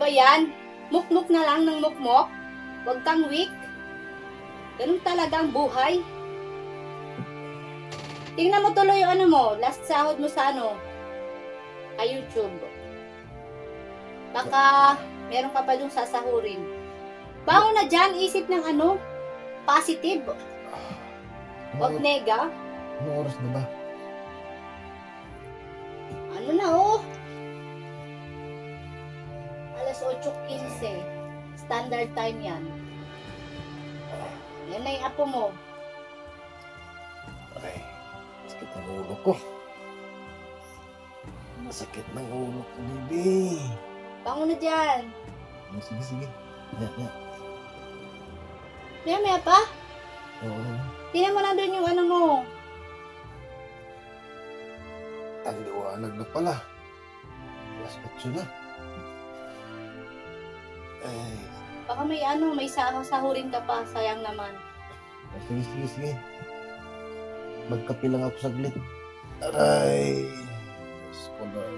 ba yan? Mukmuk na lang ng mukmok? Huwag kang weak. Ganun talaga ang buhay. Tingnan mo tuloy yung ano mo, last sahod mo sa ano, kay YouTube. Baka meron ka pa yung sasahurin. Bangon na dyan, isip ng ano, positive. Huwag nega. Anong oras na ba? Ano na oh? Alas 8:15. Standard time yan. Yan na yung apo mo. Ay, sakit ng ulo ko. Masakit ng ulo ko, baby. Bangon na dyan. Sige, sige. Ya. Maya pa? Oo. Tingnan mo na doon yung ano mo. Ang liwanag na pala. Alas 8 na. Ay. Baka may ano, may sahurin ka pa. Sayang naman. Sige. Magkape lang ako saglit. Aray. Scholar.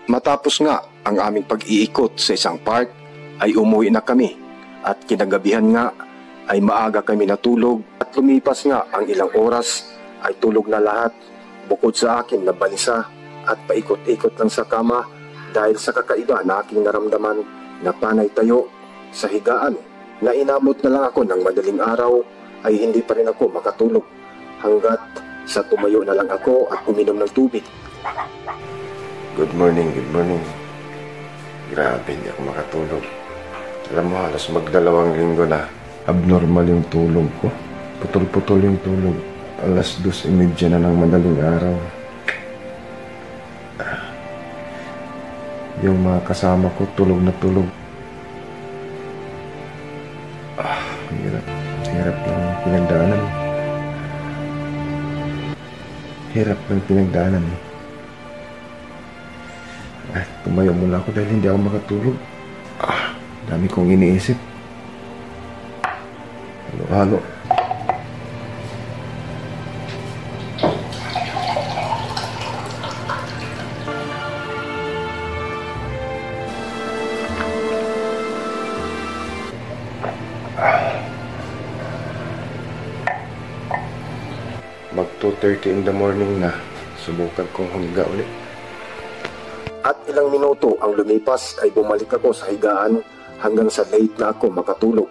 Matapos nga ang aming pag-iikot sa isang park ay umuwi na kami at kinagabihan nga ay maaga kami natulog at lumipas nga ang ilang oras ay tulog na lahat bukod sa akin na balisa at paikot-ikot lang sa kama dahil sa kakaiba na aking naramdaman na panay tayo sa higaan na inamot na lang ako ng madaling araw ay hindi pa rin ako makatulog hanggat sa tumayo na lang ako at uminom ng tubig. Good morning. Grabe, hindi ako makatulog. Alam mo, halos magdalawang linggo na. Abnormal yung tulog ko. Putol-putol yung tulog. Alas 2:30 na ng madaling araw. Yung mga kasama ko, tulog na tulog. Hirap lang pinagdaanan. Tumayo muna ako dahil hindi ako makatulog. Dami kong iniisip. Halo. Mag 2:30 in the morning na. Subukan kong humiga ulit. At ilang minuto ang lumipas ay bumalik ako sa higaan hanggang sa late na ako makatulog.